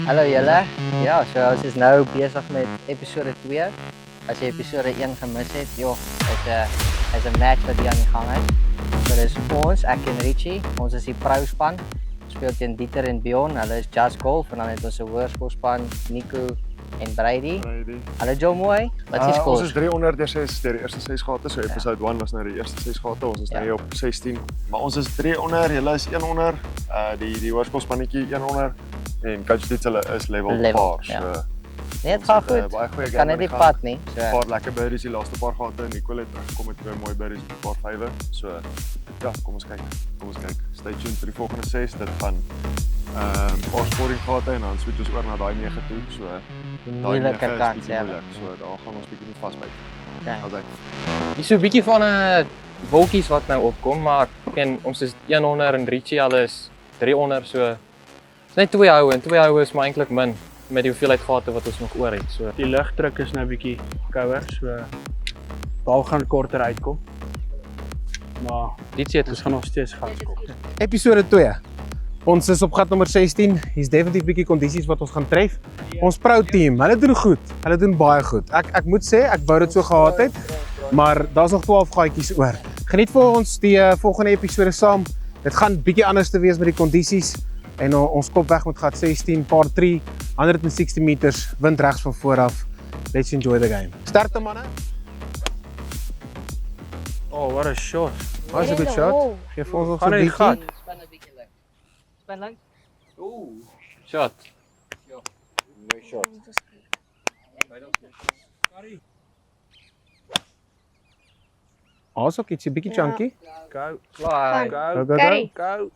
Hallo julle. Ja, so ons is nou besig met episode 2. As jy episode 1 gemis het, joh, is 'n match wat hier aan die gang is. So dis ons, ek en Richie, ons is die pro-span. Ons speel teen Dieter en Bjorn, hulle is Just Golf en dan het ons 'n hoërskoolspan, Nico en Brady. Hallo Joe Mooi, wat is Ons kos? is 300 deur die eerste 6 gate, so episode 1 was nou die eerste 6 gate, ons is nou hier op 16. Maar ons is 300, julle is 100, die hoërskoolspannetjie 100 en coach Dieter is level 4. So Nee, het gaan goed. Baie goeie Ons kan net die pad nie. So 'n paar lekker birdies die laaste paar gate. Nicole het teruggekom met 2 mooi birdies met 'n paar vywe. So ja, kom ons kyk. Stay tuned vir die volgende 6. Dit gaan paar scoring gate en dan switch ons oor na daai 9 toe. So moeilike kans, ja. So daar gaan ons bietjie moet vasbyt. Ja. Hier so 'n bietjie van 'n wolkies wat nou opkom, maar ons is 100 en Richie alles 300, so is net 2 houe en 2 houe is maar eintlik min met die hoeveelheid gate wat ons nog oor het. So die lugdruk is nou bietjie kouer, so bal gaan korter uitkom. Maar dit het ons gaan nog steeds gas kom. Episode 2. Ons is op gat nommer 16. Hier's definitief bietjie kondisies wat ons gaan tref. Ons pro team, hulle doen goed. Hulle doen baie goed. Ek moet sê ek wou dit so gehad het, maar daar's nog 12 gaatjies oor. Geniet vir ons die volgende episode saam. Dit gaan bietjie anders te wees met die kondisies en ons kop weg met gat 16, par 3, 160 meters, wind regs van voor af. Let's enjoy the game. Sterkte manne. Oh, what a shot. Was 'n good shot. Geef ons nog so 'n Gaan in die gat. bietjie. span 'n bietjie lank. Span lank. shot. Ons ook ietsie bietjie chunky. Go, Fly. go, Go. go.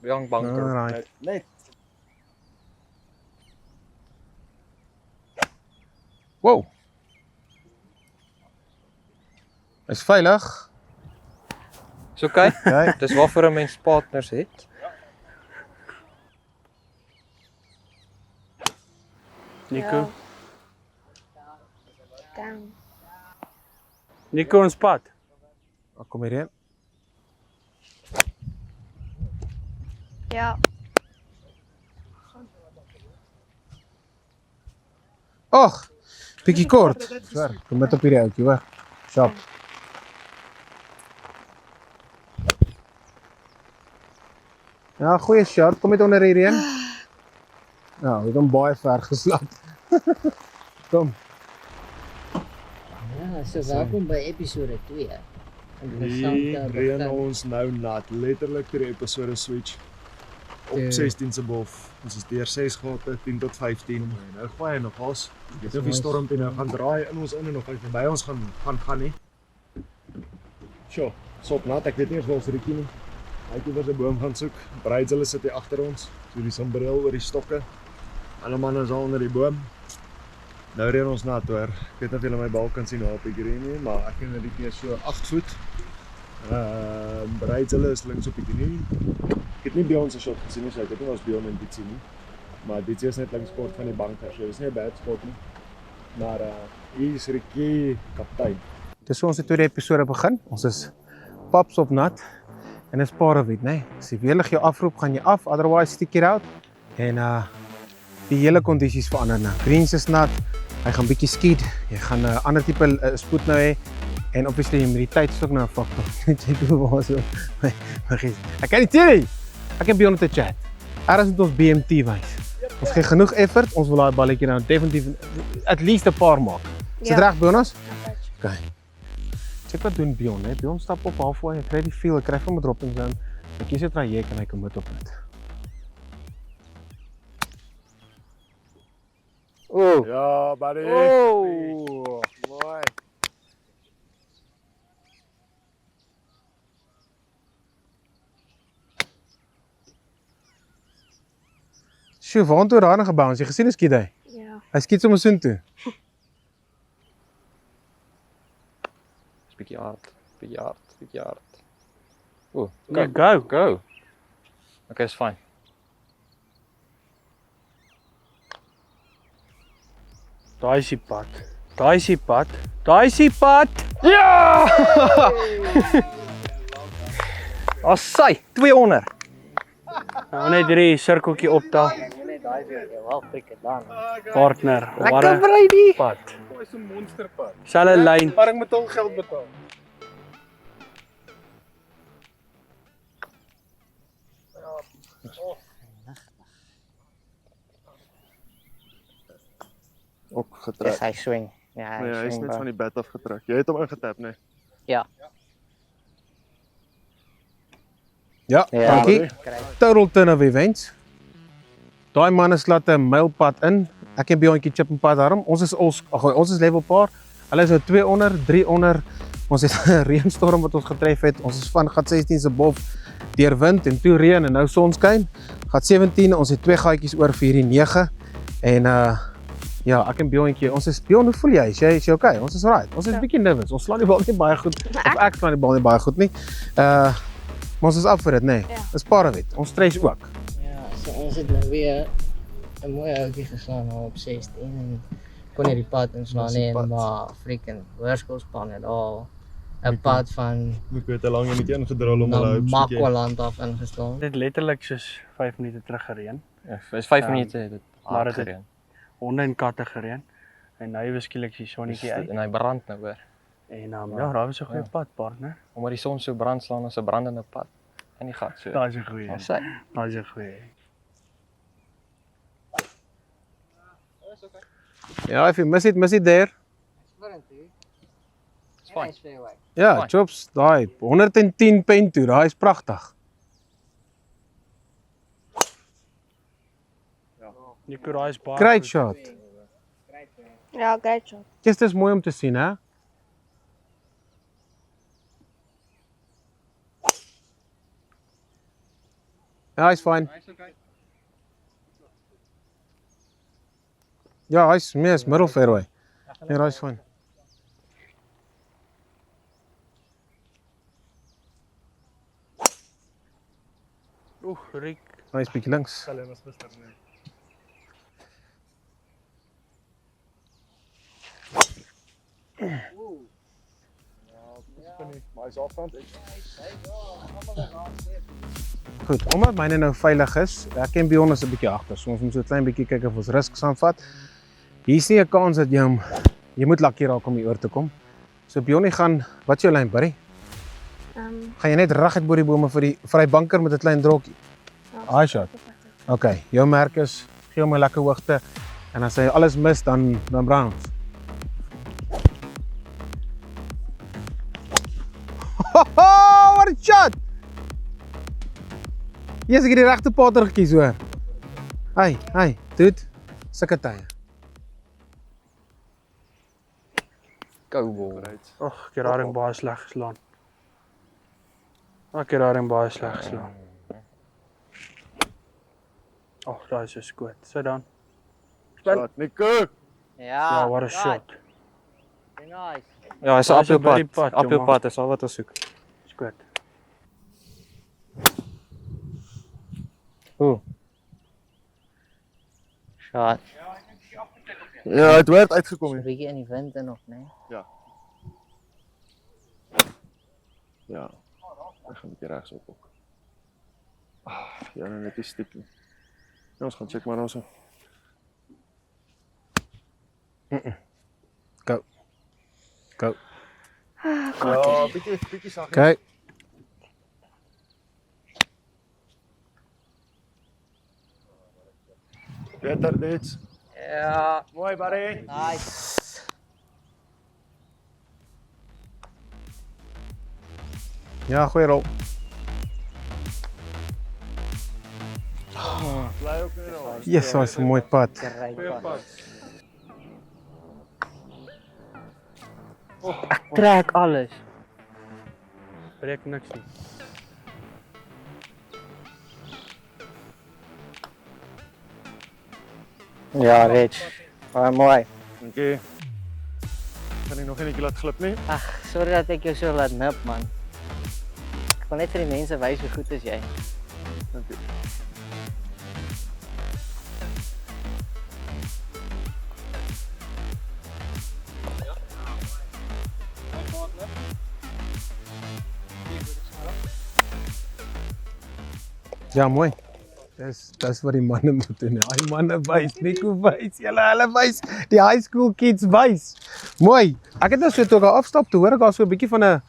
Young bunker. Alright. Net Wow. Is veilig. Is okay. Okay. Dis waarvoor 'n mens partners het. Nico. Down. Nico ons pad. Kom hierheen. Ja. Ag, bietjie kort. Swer, kom met op hierdie ouetjie, hoor. Sharp. Ja, goeie shot. Kom met onder hierheen. Ja, het hom baie ver geslaan. Kom. Ja, so welkom by episode 2. hier reën ons nou nat, letterlik deur die episode switch op 16 se bof. Ons is deur 6 gate, 10 tot 15. En nou gooi hy nog gas. Ek weet nie of die stormie nou gaan draai in ons in of hy by ons gaan nie. Sjoe, sop nat, ek weet nie of ons Rietjie nie. Hy het oor 'n boom gaan soek. Braids hulle sit hier agter ons. So die sombrel oor die stokke. Alle manne is al onder die boom. Nou reën ons nat hoor. Ek weet nie of julle my bal kan sien daar op die green nie, maar ek en Rietjie is so 8 voet. Braids hulle is links op die green. Ek het nie Bjorn se shot gesien nie, so ek weet nie of ons Bjorn en Ditsie nie. Maar Ditsie is net links kort van die banker, so dis nie 'n bad spot nie. Maar hier is Rietjie kaptein. Dis so ons die tweede episode begin. Ons is paps op nat. En dis parawit, né? As die weerlig jou afroep, gaan jy af, otherwise stick it out. En die hele kondisies verander nou. Greens is nat. Hy gaan bietjie skiet. Jy gaan 'n ander tipe spoed nou hê. En obviously die humiditeit is ook nou 'n faktor. Jy doen waar so. Ek kan nie teen nie. Ek heb Bjorn te chat. Eers moet ons BMT wys. Ons gee genoeg effort. Ons wil daai balletjie nou definitief at least 'n paar maak. Is dit reg, Jonas? Okay. Check wat doen Bjorn, hè? Bjorn stap op halfway, hy kry die feel, hy kry van 'n dropping zone. Hy kies 'n traject en hy kom met op dit. Ooh. Ja, buddy. Oh. Mooi. Sjoe, waantoe daar nog gebounce? Jy gesien hoe skiet hy? Ja. Hy skiet sommer soontoe. Is bietjie hard. Ooh, Nee, go. Go. Okay, is fine. Daai is die pad. Daai is die pad. Daai is die pad. Ja! As sy 200. Nou net hierdie sirkeltjie optel. Wel, freaking dan. Partner, Lekker bly die. pad. Dit is 'n monsterpad. Selfe lyn. Maar ek moet al geld betaal. Ook Dis getrek. hy swing. Ja, Nee, hy is swing, net bro. van die bed af getrek. Jy het hom ingetap, nee. Ja. Ja, Ja, dankie. kry. Total turn of events. Daai man is laat 'n mylpad in. Ek en Bjorntjie chip 'n pad daarom. Ons is level paar. Hulle is nou 2 onder, 3 onder. Ons het 'n reënstorm wat ons getref het. Ons is van gat 16 se bof deur wind en toe reën en nou sonskyn. Gat 17, ons het 2 gaatjies oor vir hierdie 9. En ja, ek en Bjorntjie, ons is Bjorn, hoe voel jy? Is jy okay? Ons is right. Ons is 'n bietjie nervous. Ons slaan die bal nie baie goed. Of ek slaan die bal nie baie goed nie. Maar ons is af vir dit, nê? Ja. Dis parawet. Ons stres ook. Ja, so ons het nou weer 'n mooi ouetjie geslaan op 16 en kon nie die pad inslaan nie, maar freaking hoërskoolspan het al 'n pad van Ek weet hoe lank jy moet ingedrol om hulle hoop bietjie. Makwaland af ingeslaan. Dit het letterlik soos 5 minute terug gereën. Ja, is 5 Ja, minute het dit maar hard dit het- gereën. Honde en katte gereën. En nou beskiklik die sonnetjie uit. En hy brand nou hoor. En ja, daar was 'n goeie pad, partner. Omdat die son so brand slaan as 'n brandende pad in die gat so. Daai is 'n goeie. Ons sê, Daai is 'n goeie. Ja, if you miss it there. it's fine. Ja, Fine. chops, daai 110 pen toe, daai is pragtig. Nico, daai is baie Great goed. shot. Ja, great shot. Dis dis mooi om te sien, hè? Ja, hy's fine. Ja, hy's meer middle fairway. Ja, hy's fine. Riek. Hy's bietjie links. Maar hy's afstand. Goed, omdat myne nou veilig is, ek en Bjorn is 'n bietjie agter. So ons moet so 'n klein bietjie kyk of ons risks aanvat. Hier's nie 'n kans dat jy moet lakkie raak om hier oor te kom. So Bjorn gaan, wat is jou lyn, buddy? Gaan jy net reguit bo die bome vir die banker met 'n klein drokkie? High shot. Okay, jou merk is gee hom 'n lekker hoogte en as hy alles mis dan brand ons. What a shot! Yes, ek het die regte pater gekies hoor. Hey, dude. Sulke tye. Go ball. Ag, ek het daai baie sleg geslaan. Ek het daai baie sleg geslaan. Ag, daai is 'n skoot. Sit dan. Shot, Nico. Ja, what a shot. Nice. Ja, hy's Daar op is jou 'n birdie pad. pad, Op jou jongen. pad is al wat ons soek. Skoot. Shot. Ja, het werd uitgekom 'n hier. bietjie in die wind en nog, nee. Ja. Ek gaan 'n bietjie regs op ook. Ja, nou net 'n stukkie. Ja, ons gaan check maar ons. Go. Ja, bietjie sag. Okay. Beter dit. Ja, Mooi, buddy. nice. Ja, goeie rol. Bly ook net daar. Yes, hy's 'n mooi pad. Great pad. Ek trek alles. Breek niks nie. Ja, Rich. Baie mooi. Dankie. Kan ek nog enetjie laat glip nie? Ag, sorry dat ek jou so laat nip, man. Ek wil net vir die mense wys hoe goed is jy. Dankie. Ja, mooi. Dis wat die manne moet doen. Daai manne wys, Nico wys, hulle wys, die high school kids wys. Mooi. Ek het nou so toe ek daar afstap, toe hoor ek daar so 'n bietjie van 'n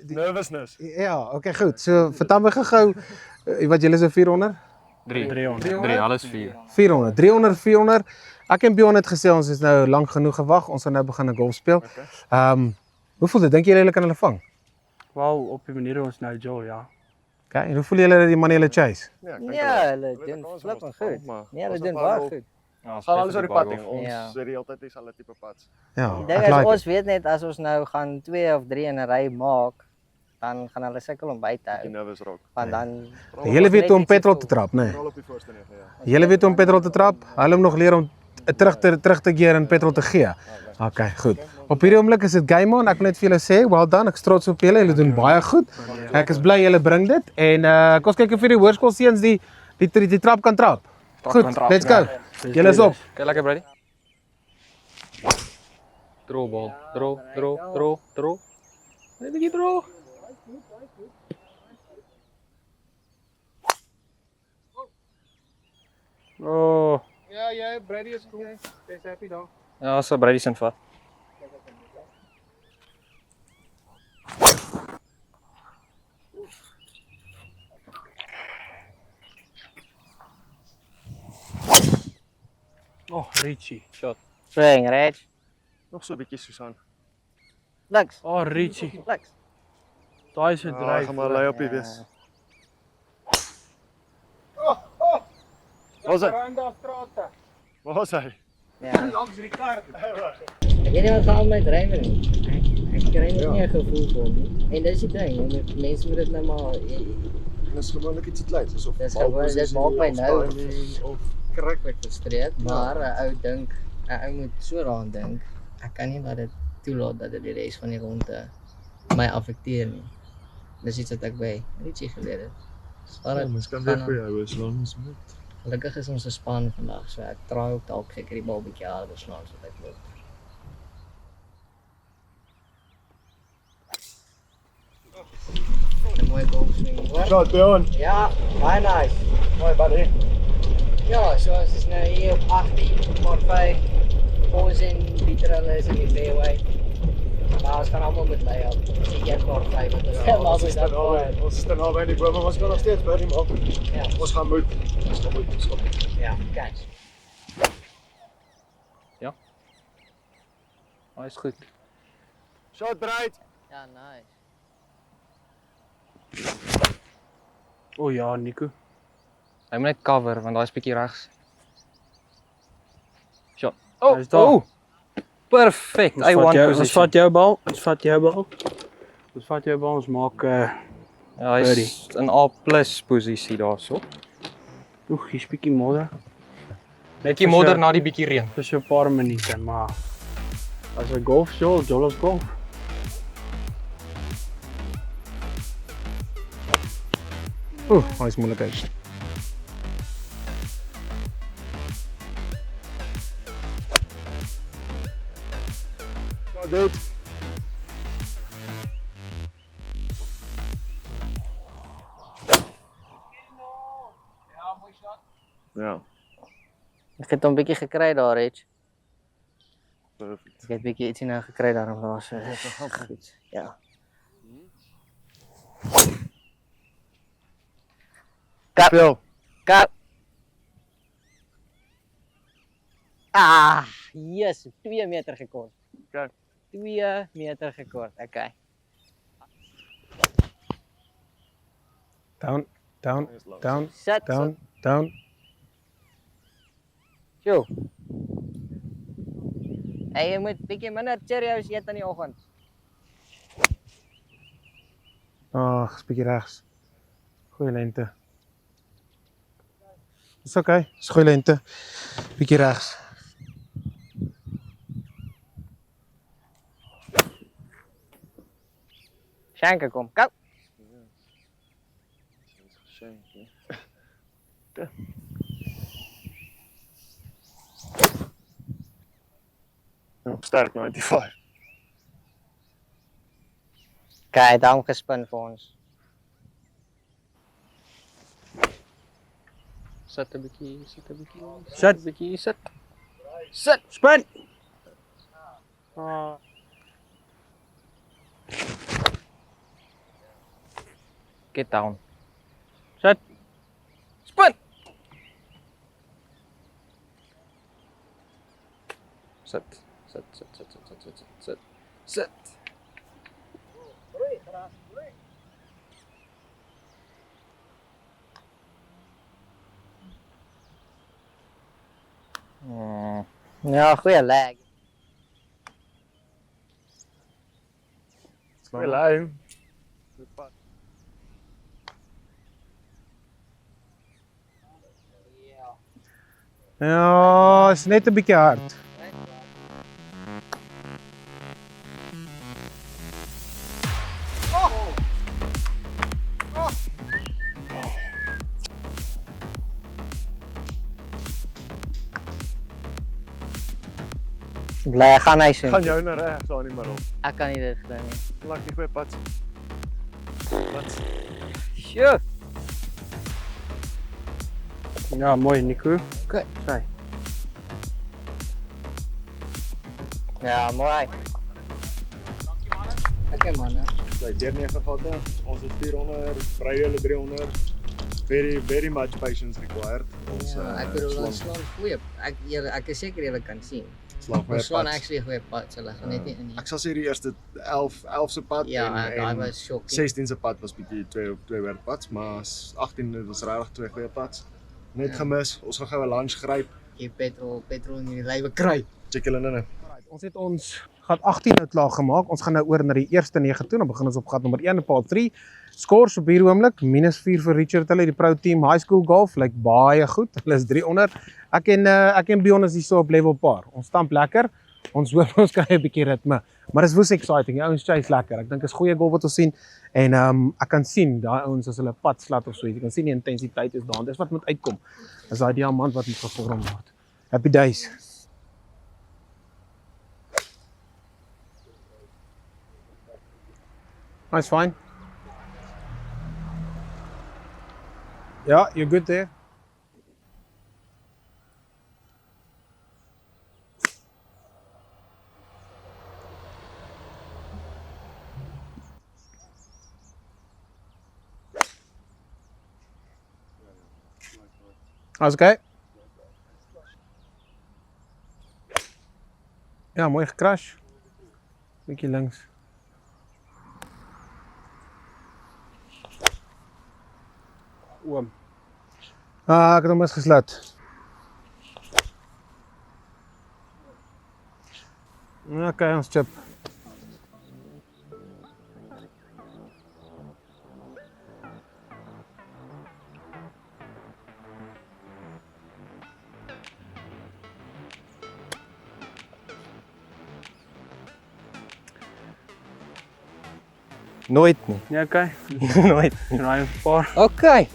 Nervousness. ja, okay, goed. So vertel my gou wat julle is 'n 400? 3, alles 4. 400, 300, 400. Ek en Bjorn het gesê ons is nou lank genoeg gewag. Ons gaan nou begin golf speel. Hoe voel dit? Dink julle kan hulle vang? Wel, op die manier hoe ons nou jol, ja. Okay, en hoe voel julle dat die manne julle chase? Ja, hulle doen flippend goed. Nee, hulle doen baie goed. Ja, Gaan alles oor die pad heen. Ons Ja. sê die hele tyd dieselfde tipe pads. Ja, Die ding ek is like ons it. weet net as ons nou gaan 2 of 3 in 'n ry maak, dan gaan hulle sukkel om by te Die hou. nervous raak. Want dan Julle weet hoe om petrol te trap, né? Veral op die voorste 9, ja. Julle weet hoe om petrol te trap. Hulle moet nog leer om terug te keer en petrol te gee. Okay, goed. Op hierdie oomblik is dit game on. Ek wil net vir julle sê, well done. Ek is trots op julle. Julle doen baie goed. Ek is bly julle bring dit en kom ons kyk of hierdie hoërskoolseuns die trap kan trap. Goed, let's go. Julle is op. Okay, lekker Brady. Draw bal. Draw. Net 'n bietjie draw. Oh, Ja, Brady is cool. Jy's happy daar. ja, so Brady se vat. Oh, Richie. Shot. swing, Reg. Nog so 'n bietjie Susan. Lux. Oh, Richie. Lux. Daai is 'n Ja, dryf. gaan maar lei op die wees. Waar is hy? Waar is hy? Ja. Langs die kar. Ek weet nie wat gaan met drywer nie. Ek kry net nie 'n gevoel vir hom nie. En dis die ding, jy moet mense moet dit nou maar Dis gewoonlik iets kleins, asof dis gewoon dit maak my nou of krak met frustreerd, maar 'n ou dink, 'n ou moet so daaraan dink. Ek kan nie laat dit toelaat dat dit die res van die ronde my affekteer nie. Dis iets wat ek by Richie geleer het. Ja, mens kan weer vir jou is lang ons moet. Gelukkig is ons 'n span vandag, so ek traai ook dalk seker die bal bietjie harder slaan sodat ek wil. Een mooie golfswing hoor. Shot, Bjorn. Ja, baie nice. Mooi buddy. Ja, so ons is nou hier op 18, maar 5. Ons in Pieter hulle is in die fairway. Maar ons gaan almal met lei op. Die een maar 5 wat ons Ja, maar ons moet is dat dan al ons is dan al by die bome, ons kan nog steeds by die maak. Ja, Ons gaan moet. Ons gaan moet stop. ja, catch. Hy is goed. Shot breed. Ja, nice. Oh ja, Nico. Hy moet net cover want daai is bietjie regs. Shot. Hy is daar. Perfek. Ons I vat want jou- Ons position. vat jou bal. Ons vat jou bal. Ons maak Ja, hy is in A+ posisie daarso. oeg, hier's bietjie modder. Bietjie modder na die bietjie reën. Vir so 'n paar minute, maar as 'n golf jol ons golf. Hy is moeilikheid. Shot dit. Ja, Ek het hom bietjie gekry daar, Reg. perfect. Ek het bietjie ietsie nou gekry daarom daar so. Goed. Ja. Speel. Kat. Ah, yes, 2 meter gekort. Okay. 2 meter gekort. Okay. Down, down, down, Sit. down, down. Yo. Hey, jy moet bietjie minder Cheerios eet in die oggend. Ag, is bietjie regs. Goeie lente. Dis okay. Dis goeie lente. Bietjie regs. Shanke kom. Kom. Ja, sterk 95. Kyk, daarom gespin vir ons. Sit 'n bietjie, sit 'n bietjie. Sit. 'n bietjie, sit. Sit. Spin. Ah, Get down. sit. Spin. Sit. Sit, sit, sit, sit, sit, sit, sit. Sit. Ja, goeie leg. Hallo. Ja, is net 'n bietjie hard. Bly, gaan hy sien. Gaan jou nou reg, staan nie maar op. Ek kan nie dit glo nie. Laat nie goeie pad. Wat? Sjoe. Ja, mooi Nico. Goed. Sy. Ja, mooi. Okay man. Bly deur 9 gatte. Ons is 400, bry hulle 300. Very much patience required. Ons Ek bedoel ons slaan goeie. Ek is seker julle kan sien. slag Ons slaan actually 'n goeie pad, so hulle gaan net nie in nie. Ek sal sê die eerste 11 se pad Ja, en daai was shocking. 16 se pad was bietjie twee weird pads, maar 18 was regtig twee goeie pads. Net gemis. Ons gaan gou 'n lunch gryp. Jy petrol in die lywe kry. Check hulle nou. Ons het ons gat 18 nou klaar gemaak. Ons gaan nou oor na die eerste 9 toe. Dan begin ons op gat nommer 1 en par 3. Scores op hierdie oomblik -4 vir Richard. Hulle die pro team high school golf lyk baie goed. Hulle is 300. Ek en Bjorn is hier so op level par. Ons stamp lekker. Ons hoop ons kry 'n bietjie ritme. Maar dis woes exciting. Die ouens chase lekker. Ek dink is goeie golf wat ons sien. En ek kan sien daai ouens as hulle pad slat of so iets. Jy kan sien die intensiteit is daar. Dis wat moet uitkom. Is daai diamant wat moet gevorm word. Happy days. That's fine. Yeah, you're good there. That's okay. Ja, mooi gecrash. Bietjie links. Oom. Ek het hom eens gesluit. Okay, ons chip. Nooit nie. Ja, okay. Nooit. Draai 'n paar. Okay.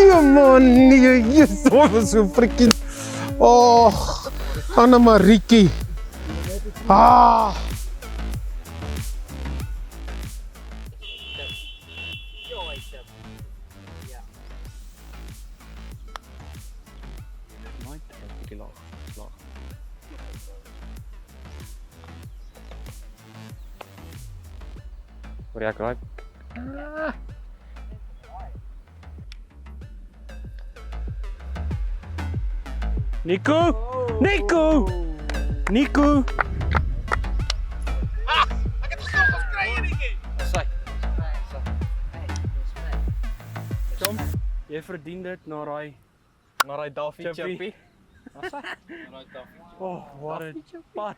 Nee man, nee, Jesus, was so freaking. Oh, Anna Marieke. Ah. Hoor jy ek raai? Nico! Nico! Nico! Kom, jy verdien dit na daai Daffy Chippy. Oh, wat 'n pad.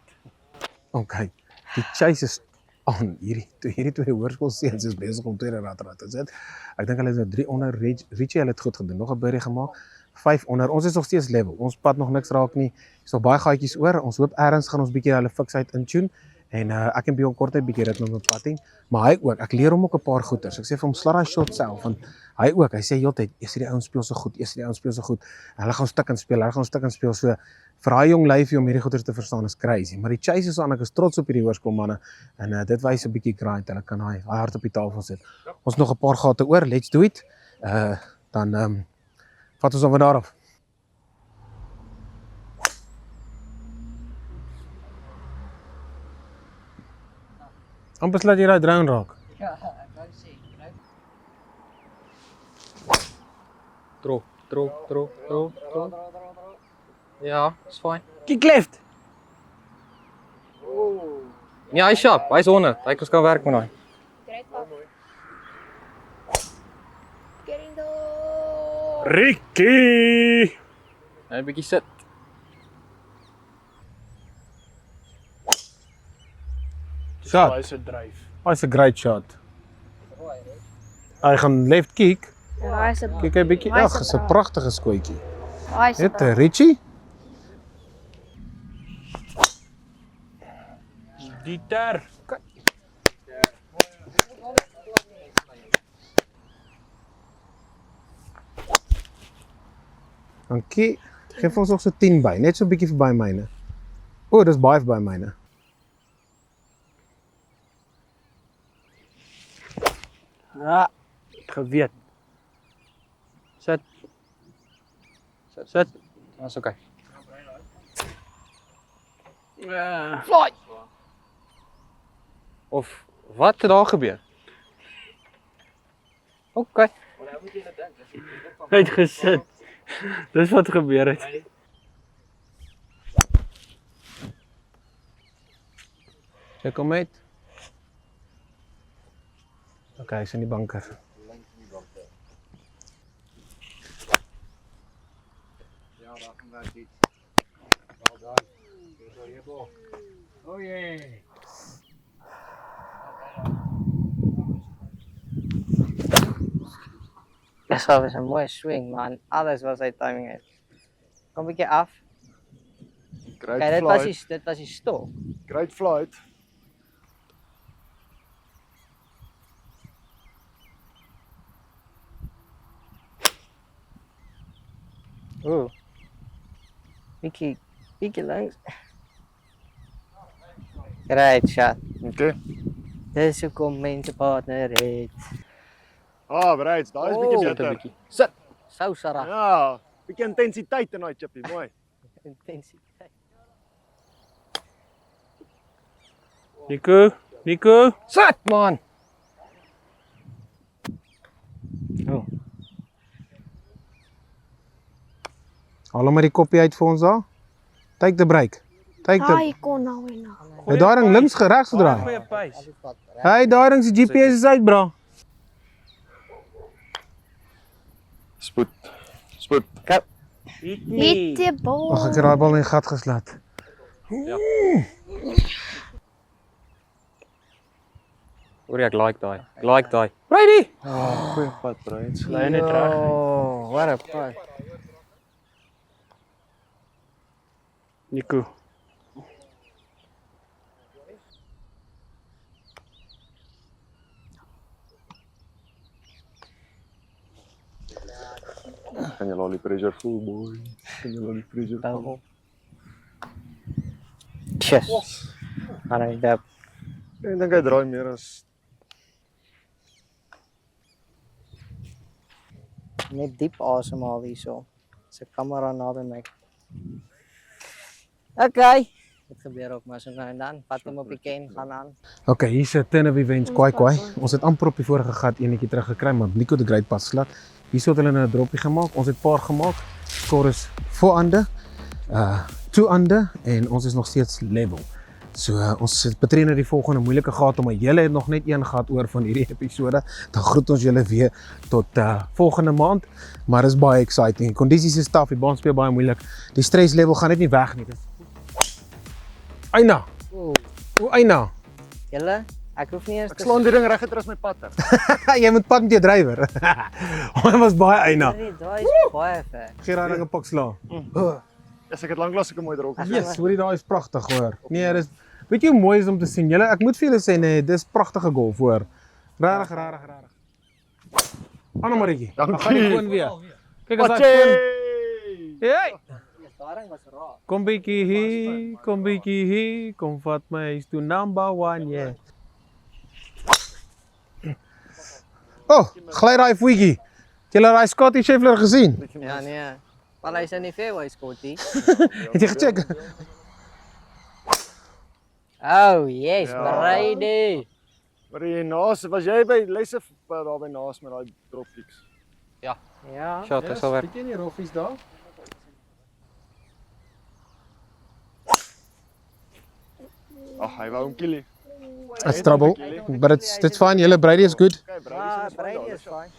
Okay. Die chase is aan. Hierdie twee hoërskoolseuns is besig om tweede rad te sit. Ek dink hulle is nou 3 onder. Richie het dit goed gedoen. Nog 'n birdie gemaak. 5 onder. Ons is nog steeds level. Ons pad nog niks raak nie. Is nog baie gaatjies oor. Ons hoop eers gaan ons bietjie hulle fiksheid intune En ek en Bjorn kort 'n bietjie rit met my patting, maar hy ook. Ek leer hom ook 'n paar goeters. Ek sê vir hom slat daai shot self en hy ook. Hy sê heeltyd, "Eers die ouens speel so goed, eers die ouens speel so goed. Hulle gaan stik en speel, hulle gaan stik en speel." So vir daai jong lyfie om hierdie goeters te verstaan is crazy. Maar die chase is aan, ek is trots op hierdie hoërskoolmanne en dit wys 'n bietjie grind. Hulle kan daai hart op die tafel sit. Ons nog 'n paar gate oor. Let's do it. Dan vat ons over daarop. Amper laat jy daai drone raak. Ja, ek wou sê, Drop. Ja, is fine. Kick left. Ja, hy's sharp, hy's 100. Hy kan werk met daai. Great pop. Querido. Ricky. Net 'n bietjie sit. Shot. Hy se dryf. Hy's 'n great shot. Hy gaan left kick. Waar is 'n Kyk hy bietjie. Waar is Ag, dis 'n pragtige skootjie. Waar is 'n Net Richie. Dieter. Dankie. Geef ons nog so 10 by, net so 'n bietjie verby myne. O, dis baie verby myne. Ja, geweet. Sit. Sit. Dis okay. Ja. Of wat het daar gebeur? Okay. Hy het gesit. Dis wat gebeur het. Check hom uit. Okay, hy's in die bunker. Ja, daar gaan werk iets. Wel dan. Dis oor hier bo. Oh jee. Dat was een mooie swing, man. Alles was uit timing uit. Kom 'n bietjie af. Great Kijk, flight. dit was die stop. Great flight. Oeh. Bietjie langs. Great shot. Okay. Dis hoekom mense partner het. Bereids, daai is bietjie Sit 'n beter. bietjie. Sit. Sou Sarah. Ja, bietjie intensiteit in daai chippie, mooi. Intensiteit. Nico. Sit man. Haal hom met die koppie uit vir ons daar. Take the break. Take the. Ai, kon nou en nou. Hy daai ding links regs gedraai. Goeie pace. Hy daai ding se GPS is uit, bra. Spoed. Hit die bal. Ag, ek het daai bal in die gat geslat. Hoor jy, ek like daai. Brady. Goeie pad, Breeds. Lei net reg. Oh, what a putt. Nico. Kan jy al die pressure voel, boy? Kan jy al die pressure voel? Yes. Alright, dat. Ek dink hy draai meer as Net diep asemhaal hierso. Sy kamera naby my. Okay. Dit gebeur ook maar so nou en dan. Vat hom op die ken, gaan aan. Okay, hier's 'n turn of events kwai. Ons het amper op die vorige gat enetjie teruggekry, maar Nico het 'n great pas slat. Hierso het hulle 'n droppie gemaak. Ons het paar gemaak. Score is 4 under. 2 under en ons is nog steeds level. So ons het betree na die volgende moeilike gat, maar julle het nog net een gat oor van hierdie episode. Dan groet ons julle weer tot volgende maand. Maar dis baie exciting. Die kondisies is taaf, die baan speel baie moeilik. Die stress level gaan net nie weg nie. Eina. O, Eina. Julle, ek hoef nie eens ek slaan die ding reguit as my patter. Jy moet pad met jou drywer. Hy was baie Eina. Daai is baie ver. Gee daai ding 'n pak slaan. Ek het lanklaas ek 'n mooi drok. Yes, hoor jy, daai is pragtig hoor. Nee, dis weet jy hoe mooi is om te sien. Julle, ek moet vir julle sê nee, dis pragtige golf hoor. Regtig. Anna Maritjie. Dan gaan ek gewoon weer. Kyk as hy gewoon. Hey! Daarin was raar. Kom bietjie hier, kom vat my huis toe number 1, yeah. Oh, gly daai voetjie. Het julle daai Scotty Scheffler gesien? Ja, nee. Maar hy is in die fairway, Scotty. Het jy gecheck? Oh, yes, Ja. Brady. Maar jy naas, was jy by Lesse daar by naas met daai dropkicks? Ja. Shot, dis al werk. Het jy nie roffies daar? Ag, hy wou hom killie. It's trouble, but it's fine. Julle Brady is good. Okay, Ah, Brady is fine.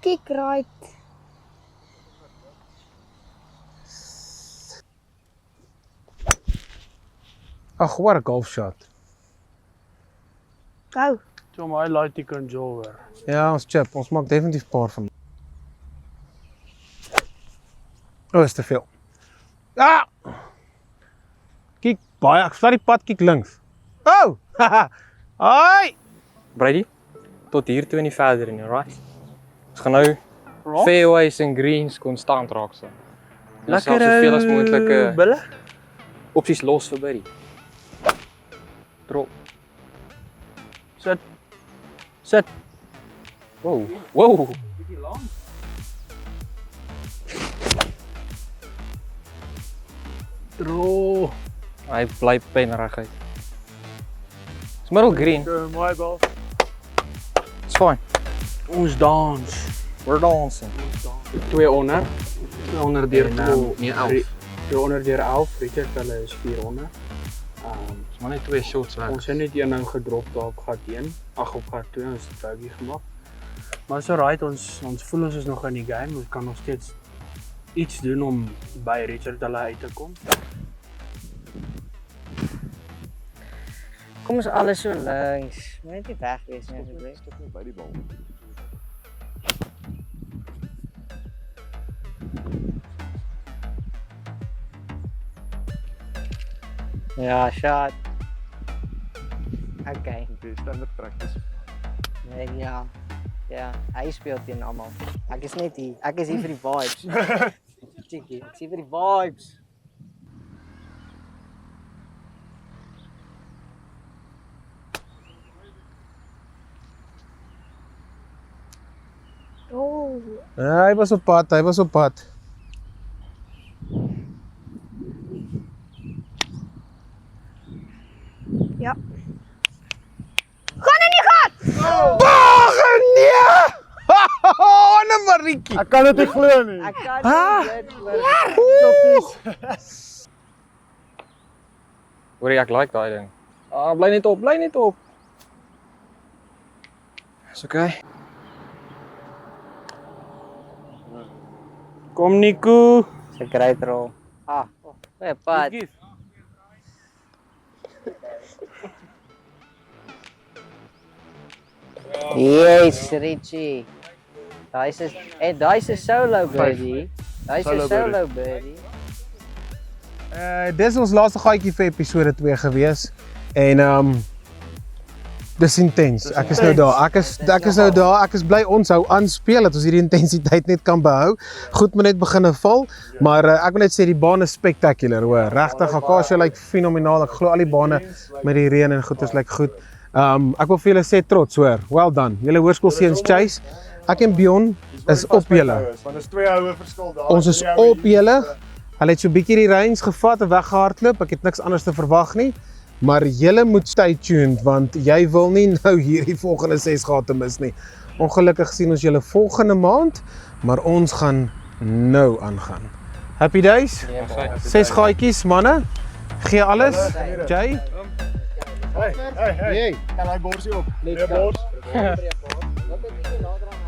Kick right. Ag, what a golf shot. Go. So my light kan jower. Ja, ons chip, ons maak definitief paar van. Oh, is te veel. Ah! Kyk baie, ek vat die pad kyk links. Oh! Ai! Brady, tot hier toe en nie verder nie, right? Ons gaan nou fairways en greens konstant raak so. Lekker soveel as moontlike bulle. opsies los vir Brady. Drop. Sit. Sit. Wow. Draw. Hy bly penreguit. Dis middle green. Mooi bal. It's fine. Ons dans. We're dancing. 2 onder. 2 onder deur Nee, 11. 2 onder deur 11. Richard hulle is 400. Dis maar net 2 shots weg. Ons het net een nou gedrop daar op gat 1. Ag op gat 2 ons het bogey gemaak. Maar so right, ons voel ons is nog in die game. Ons kan nog steeds iets doen om by Richard hulle uit te kom. Kom ons alles so links. Moet net nie weg wees nie asseblief. Stop net by die bal. Ja, shot. Okay. Die standaard practice. Nee, ja. Ja, hy speel teen almal. Ek is net hier. Ek is hier vir die vibes. Chickie, ek is hier vir die vibes. Oh. Hy was op pad. Ja. Gaan in die gat! Nee! Anna Maritjie. Ek kan dit nie glo nie. Ek kan dit Hoorie, ek like daai ding. Bly net op. Is okay. Kom Nico. Dis 'n great roll. Goeie pad. Yes, Richie. Daai is 'n solo birdie. Daai is 'n solo birdie. Dis ons laaste gaatjie vir episode 2 gewees. En dis intens. Ek is nou daar. Ek is bly ons hou aan speel dat ons hierdie intensiteit net kan behou. Goed moet net begine val, maar ek wil net sê die baan is spectacular, hoor. Regtig, Acacia lyk fenomenaal. Ek glo al die bane met die reën en goeders lyk goed. Ek wil vir julle sê trots, hoor. Well done. Julle hoërskoolseuns Chase. Ek en Bjorn is op julle. Want is 2 houe verskil daar. Ons is op julle. Hulle het so 'n bietjie die reins gevat en weggehardloop. Ek het niks anders te verwag nie. Maar julle moet stay tuned want jy wil nie nou hierdie volgende 6 gate mis nie. Ongelukkig sien ons julle volgende maand, maar ons gaan nou aangaan. Happy days. 6 gaatjies, manne. Gee alles. Jay. Hey. Kan hy borsie op? Nee, bors. Wat het jy nader aan